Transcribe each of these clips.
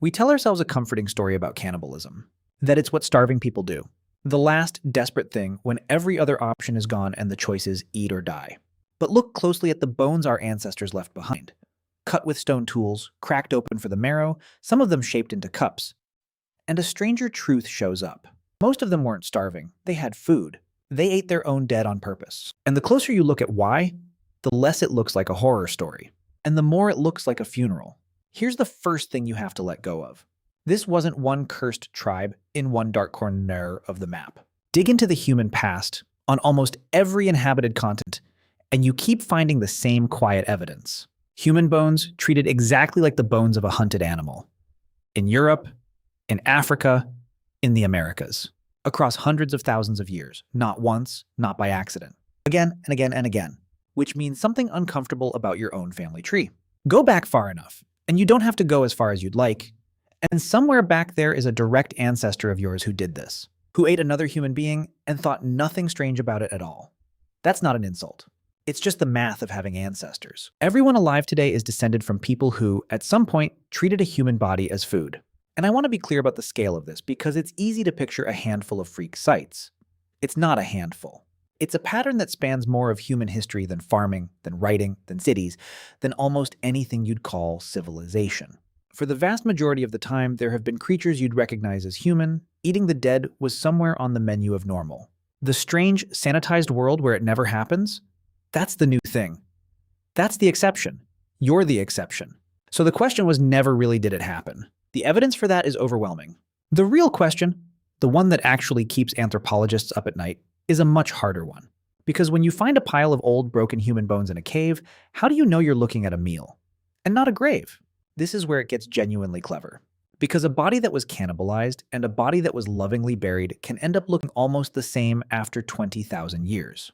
We tell ourselves a comforting story about cannibalism, that it's what starving people do. The last desperate thing when every other option is gone and the choice is eat or die. But look closely at the bones our ancestors left behind. Cut with stone tools, cracked open for the marrow, some of them shaped into cups. And a stranger truth shows up. Most of them weren't starving. They had food. They ate their own dead on purpose. And the closer you look at why, the less it looks like a horror story. And the more it looks like a funeral. Here's the first thing you have to let go of. This wasn't one cursed tribe in one dark corner of the map. Dig into the human past on almost every inhabited continent, and you keep finding the same quiet evidence. Human bones treated exactly like the bones of a hunted animal. In Europe, in Africa, in the Americas. Across hundreds of thousands of years, not once, not by accident. Again and again and again, which means something uncomfortable about your own family tree. Go back far enough, and you don't have to go as far as you'd like, and somewhere back there is a direct ancestor of yours who did this, who ate another human being and thought nothing strange about it at all. That's not an insult. It's just the math of having ancestors. Everyone alive today is descended from people who, at some point, treated a human body as food. And I want to be clear about the scale of this because it's easy to picture a handful of freak sites. It's not a handful. It's a pattern that spans more of human history than farming, than writing, than cities, than almost anything you'd call civilization. For the vast majority of the time, there have been creatures you'd recognize as human. Eating the dead was somewhere on the menu of normal. The strange, sanitized world where it never happens, that's the new thing. That's the exception. You're the exception. So the question was never really did it happen. The evidence for that is overwhelming. The real question, the one that actually keeps anthropologists up at night, is a much harder one. Because when you find a pile of old, broken human bones in a cave, how do you know you're looking at a meal? And not a grave. This is where it gets genuinely clever. Because a body that was cannibalized and a body that was lovingly buried can end up looking almost the same after 20,000 years.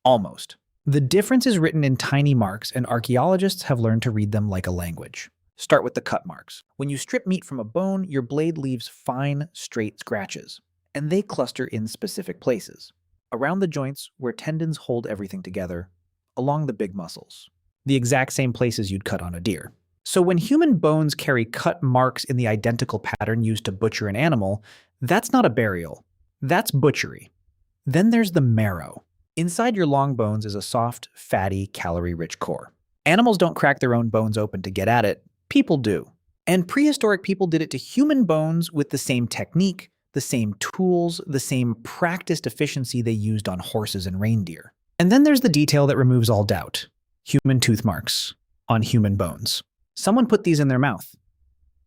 Almost. The difference is written in tiny marks, and archaeologists have learned to read them like a language. Start with the cut marks. When you strip meat from a bone, your blade leaves fine, straight scratches, and they cluster in specific places. Around the joints where tendons hold everything together, along the big muscles. The exact same places you'd cut on a deer. So when human bones carry cut marks in the identical pattern used to butcher an animal, that's not a burial. That's butchery. Then there's the marrow. Inside your long bones is a soft, fatty, calorie-rich core. Animals don't crack their own bones open to get at it. People do. And prehistoric people did it to human bones with the same technique, the same tools, the same practiced efficiency they used on horses and reindeer. And then there's the detail that removes all doubt. Human tooth marks on human bones. Someone put these in their mouth.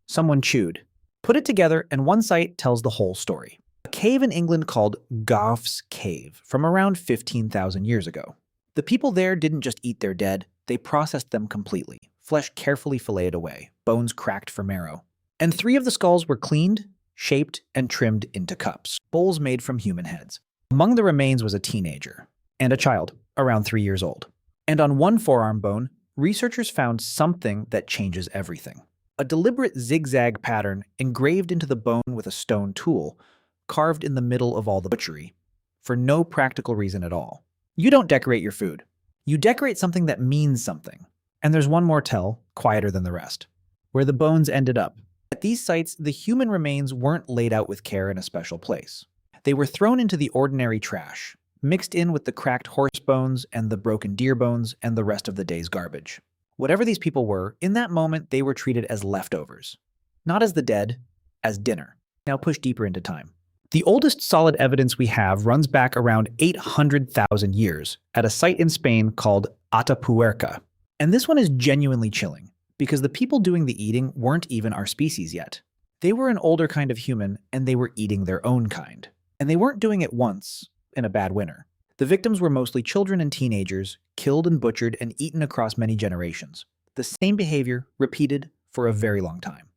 Someone chewed. Put it together, and one site tells the whole story. A cave in England called Gough's Cave from around 15,000 years ago. The people there didn't just eat their dead, they processed them completely. Flesh carefully filleted away, bones cracked for marrow. And 3 of the skulls were cleaned, shaped, and trimmed into cups, bowls made from human heads. Among the remains was a teenager and a child, around 3 years old. And on one forearm bone, researchers found something that changes everything. A deliberate zigzag pattern engraved into the bone with a stone tool, carved in the middle of all the butchery, for no practical reason at all. You don't decorate your food. You decorate something that means something. And there's one more tell, quieter than the rest, where the bones ended up. At these sites, the human remains weren't laid out with care in a special place. They were thrown into the ordinary trash, mixed in with the cracked horse bones and the broken deer bones and the rest of the day's garbage. Whatever these people were, in that moment they were treated as leftovers. Not as the dead, as dinner. Now push deeper into time. The oldest solid evidence we have runs back around 800,000 years at a site in Spain called Atapuerca. And this one is genuinely chilling, because the people doing the eating weren't even our species yet. They were an older kind of human, and they were eating their own kind. And they weren't doing it once, in a bad winter. The victims were mostly children and teenagers, killed and butchered and eaten across many generations. The same behavior repeated for a very long time.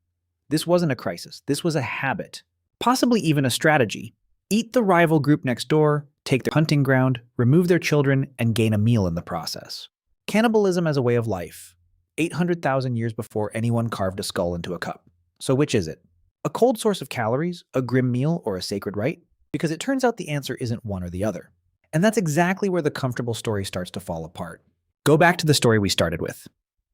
This wasn't a crisis, this was a habit. Possibly even a strategy. Eat the rival group next door, take their hunting ground, remove their children, and gain a meal in the process. Cannibalism as a way of life. 800,000 years before anyone carved a skull into a cup. So which is it? A cold source of calories, a grim meal, or a sacred rite? Because it turns out the answer isn't one or the other. And that's exactly where the comfortable story starts to fall apart. Go back to the story we started with.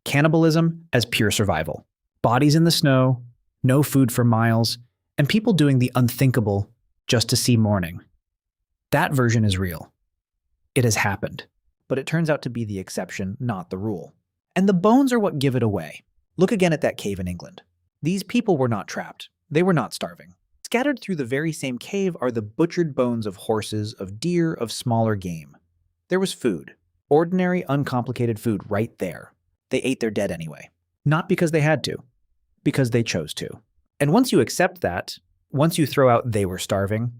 Cannibalism as pure survival. Bodies in the snow, no food for miles, and people doing the unthinkable just to see morning. That version is real. It has happened, but it turns out to be the exception, not the rule. And the bones are what give it away. Look again at that cave in England. These people were not trapped. They were not starving. Scattered through the very same cave are the butchered bones of horses, of deer, of smaller game. There was food. Ordinary, uncomplicated food right there. They ate their dead anyway. Not because they had to, because they chose to. And once you accept that, once you throw out they were starving,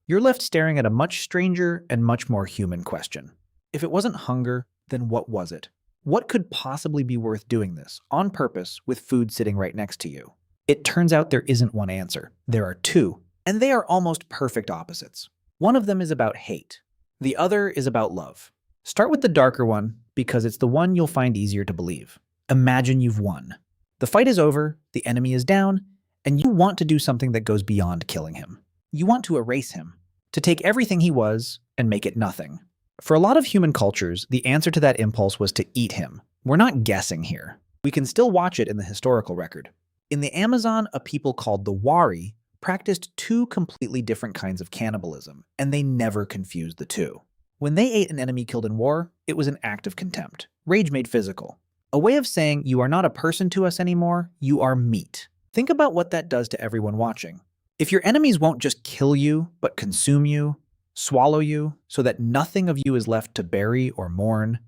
you're left staring at a much stranger and much more human question. If it wasn't hunger, then what was it? What could possibly be worth doing this, on purpose, with food sitting right next to you? It turns out there isn't one answer. There are two, and they are almost perfect opposites. One of them is about hate. The other is about love. Start with the darker one, because it's the one you'll find easier to believe. Imagine you've won. The fight is over, the enemy is down, and you want to do something that goes beyond killing him. You want to erase him, to take everything he was and make it nothing. For a lot of human cultures, the answer to that impulse was to eat him. We're not guessing here. We can still watch it in the historical record. In the Amazon, a people called the Wari practiced two completely different kinds of cannibalism, and they never confused the two. When they ate an enemy killed in war, it was an act of contempt, rage made physical. A way of saying, you are not a person to us anymore, you are meat. Think about what that does to everyone watching. If your enemies won't just kill you, but consume you, swallow you, so that nothing of you is left to bury or mourn,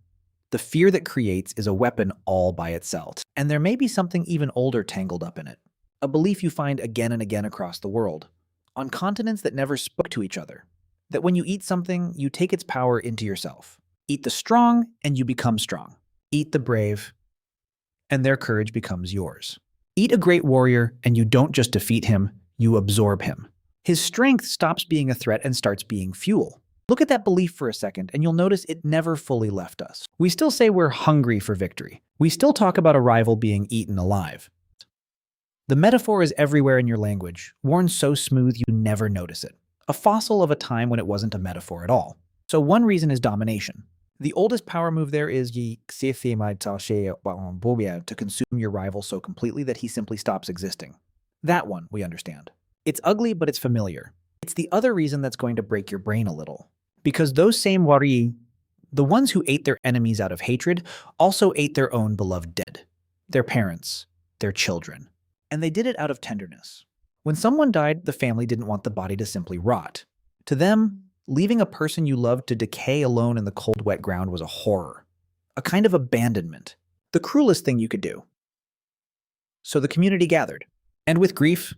the fear that creates is a weapon all by itself. And there may be something even older tangled up in it. A belief you find again and again across the world, on continents that never spoke to each other. That when you eat something, you take its power into yourself. Eat the strong, and you become strong. Eat the brave, and their courage becomes yours. Eat a great warrior, and you don't just defeat him, you absorb him. His strength stops being a threat and starts being fuel. Look at that belief for a second, and you'll notice it never fully left us. We still say we're hungry for victory. We still talk about a rival being eaten alive. The metaphor is everywhere in your language, worn so smooth you never notice it. A fossil of a time when it wasn't a metaphor at all. So one reason is domination. The oldest power move there is to consume your rival so completely that he simply stops existing. That one we understand. It's ugly, but it's familiar. It's the other reason that's going to break your brain a little. Because those same wari, the ones who ate their enemies out of hatred, also ate their own beloved dead. Their parents, their children. And they did it out of tenderness. When someone died, the family didn't want the body to simply rot. To them, leaving a person you loved to decay alone in the cold, wet ground was a horror. A kind of abandonment. The cruelest thing you could do. So the community gathered. And with grief,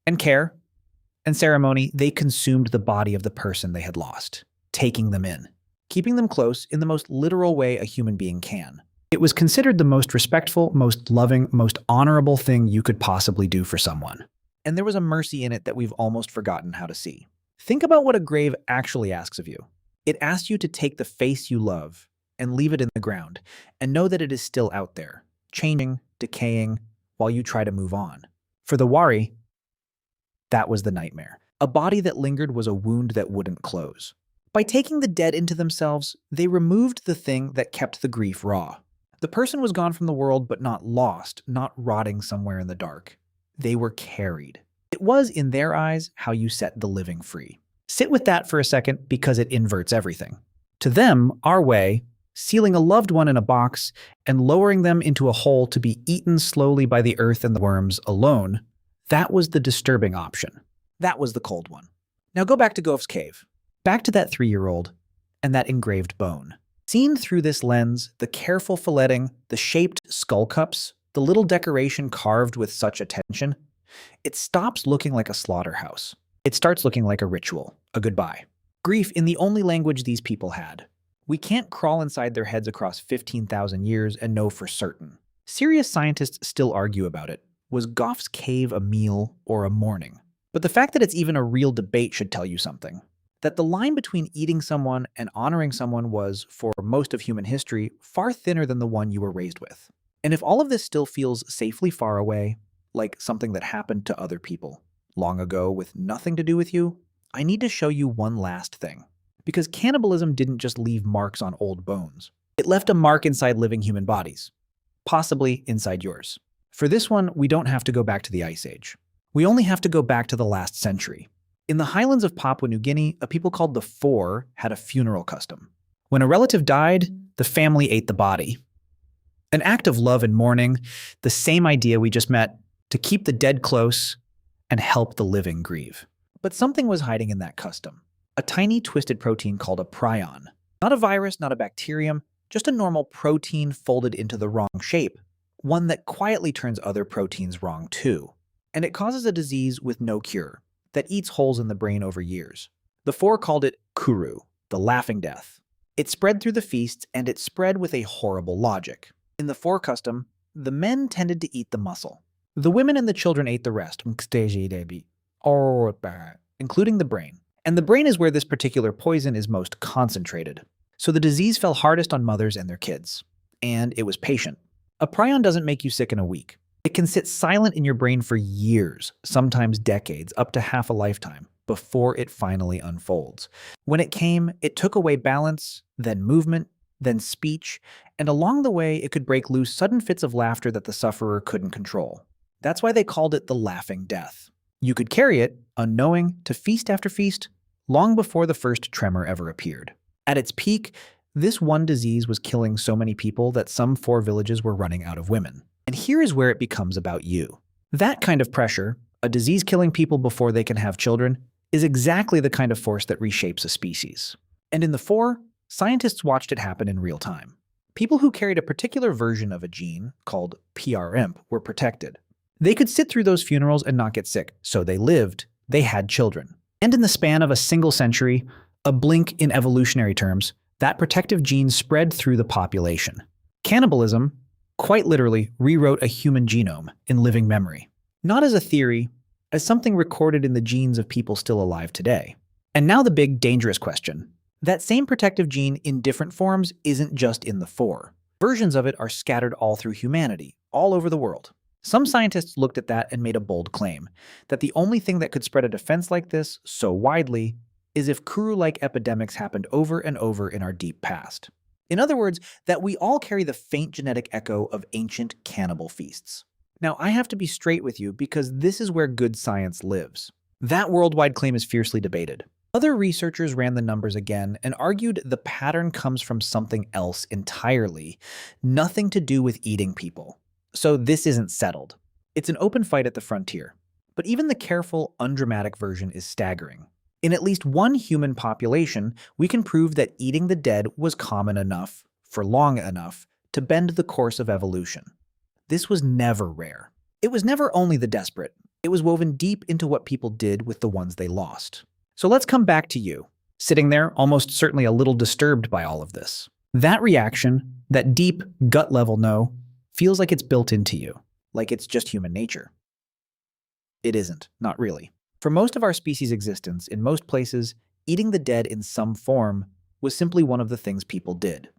and care, and ceremony, they consumed the body of the person they had lost, taking them in, keeping them close in the most literal way a human being can. It was considered the most respectful, most loving, most honorable thing you could possibly do for someone. And there was a mercy in it that we've almost forgotten how to see. Think about what a grave actually asks of you. It asks you to take the face you love and leave it in the ground, and know that it is still out there, changing, decaying, while you try to move on. For the Wari, that was the nightmare. A body that lingered was a wound that wouldn't close. By taking the dead into themselves, they removed the thing that kept the grief raw. The person was gone from the world, but not lost, not rotting somewhere in the dark. They were carried. It was, in their eyes, how you set the living free. Sit with that for a second because it inverts everything. To them, our way, sealing a loved one in a box and lowering them into a hole to be eaten slowly by the earth and the worms alone, that was the disturbing option. That was the cold one. Now go back to Gough's cave. Back to that 3-year-old and that engraved bone. Seen through this lens, the careful filleting, the shaped skull cups, the little decoration carved with such attention, it stops looking like a slaughterhouse. It starts looking like a ritual, a goodbye. Grief in the only language these people had. We can't crawl inside their heads across 15,000 years and know for certain. Serious scientists still argue about it. Was Gough's cave a meal or a mourning? But the fact that it's even a real debate should tell you something. That the line between eating someone and honoring someone was, for most of human history, far thinner than the one you were raised with. And if all of this still feels safely far away, like something that happened to other people, long ago with nothing to do with you, I need to show you one last thing. Because cannibalism didn't just leave marks on old bones. It left a mark inside living human bodies. Possibly inside yours. For this one, we don't have to go back to the Ice Age. We only have to go back to the last century. In the highlands of Papua New Guinea, a people called the Four had a funeral custom. When a relative died, the family ate the body. An act of love and mourning, the same idea we just met, to keep the dead close and help the living grieve. But something was hiding in that custom. A tiny twisted protein called a prion. Not a virus, not a bacterium, just a normal protein folded into the wrong shape. One that quietly turns other proteins wrong too. And it causes a disease with no cure, that eats holes in the brain over years. The Four called it kuru, the laughing death. It spread through the feasts, and it spread with a horrible logic. In the Four custom, the men tended to eat the muscle. The women and the children ate the rest, including the brain. And the brain is where this particular poison is most concentrated. So the disease fell hardest on mothers and their kids. And it was patient. A prion doesn't make you sick in a week. It can sit silent in your brain for years, sometimes decades, up to half a lifetime, before it finally unfolds. When it came, it took away balance, then movement, then speech, and along the way it could break loose sudden fits of laughter that the sufferer couldn't control. That's why they called it the laughing death. You could carry it, unknowing, to feast after feast, long before the first tremor ever appeared. At its peak, this one disease was killing so many people that some 4 villages were running out of women. And here is where it becomes about you. That kind of pressure, a disease killing people before they can have children, is exactly the kind of force that reshapes a species. And in the Four, scientists watched it happen in real time. People who carried a particular version of a gene, called PRIMP, were protected. They could sit through those funerals and not get sick, so they lived, they had children. And in the span of a single century, a blink in evolutionary terms, that protective gene spread through the population. Cannibalism, quite literally, rewrote a human genome in living memory. Not as a theory, as something recorded in the genes of people still alive today. And now the big, dangerous question. That same protective gene in different forms isn't just in the Four. Versions of it are scattered all through humanity, all over the world. Some scientists looked at that and made a bold claim, that the only thing that could spread a defense like this so widely is if kuru-like epidemics happened over and over in our deep past. In other words, that we all carry the faint genetic echo of ancient cannibal feasts. Now, I have to be straight with you because this is where good science lives. That worldwide claim is fiercely debated. Other researchers ran the numbers again and argued the pattern comes from something else entirely, nothing to do with eating people. So this isn't settled. It's an open fight at the frontier. But even the careful, undramatic version is staggering. In at least one human population, we can prove that eating the dead was common enough, for long enough, to bend the course of evolution. This was never rare. It was never only the desperate. It was woven deep into what people did with the ones they lost. So let's come back to you, sitting there, almost certainly a little disturbed by all of this. That reaction, that deep, gut-level no, feels like it's built into you, like it's just human nature. It isn't, not really. For most of our species' existence, in most places, eating the dead in some form was simply one of the things people did.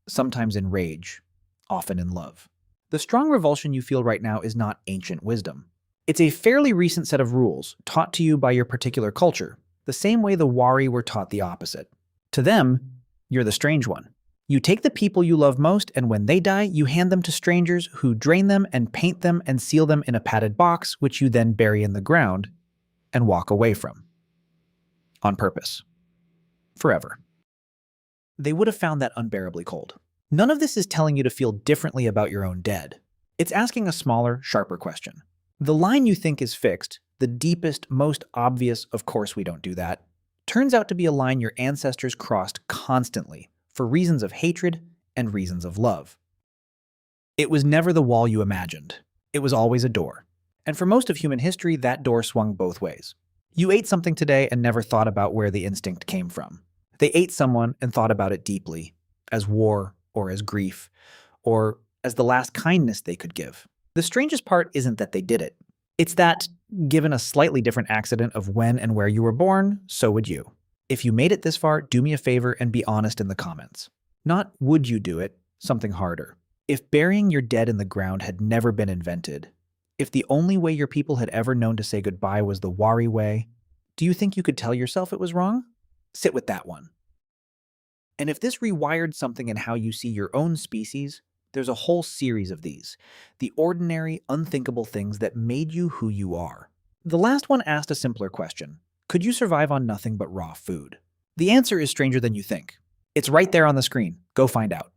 Sometimes in rage, often in love. The strong revulsion you feel right now is not ancient wisdom. It's a fairly recent set of rules taught to you by your particular culture, the same way the Wari were taught the opposite. To them, you're the strange one. You take the people you love most, and when they die, you hand them to strangers who drain them and paint them and seal them in a padded box, which you then bury in the ground and walk away from. On purpose. Forever. They would have found that unbearably cold. None of this is telling you to feel differently about your own dead. It's asking a smaller, sharper question. The line you think is fixed, the deepest, most obvious, of course we don't do that, turns out to be a line your ancestors crossed constantly for reasons of hatred and reasons of love. It was never the wall you imagined. It was always a door. And for most of human history, that door swung both ways. You ate something today and never thought about where the instinct came from. They ate someone and thought about it deeply, as war or as grief, or as the last kindness they could give. The strangest part isn't that they did it. It's that, given a slightly different accident of when and where you were born, so would you. If you made it this far, do me a favor and be honest in the comments. Not would you do it, something harder. If burying your dead in the ground had never been invented, if the only way your people had ever known to say goodbye was the Wari way, do you think you could tell yourself it was wrong? Sit with that one. And if this rewired something in how you see your own species, There's a whole series of these, the ordinary, unthinkable things that made you who you are. The last one asked a simpler question. Could you survive on nothing but raw food? The answer is stranger than you think. It's right there on the screen. Go find out.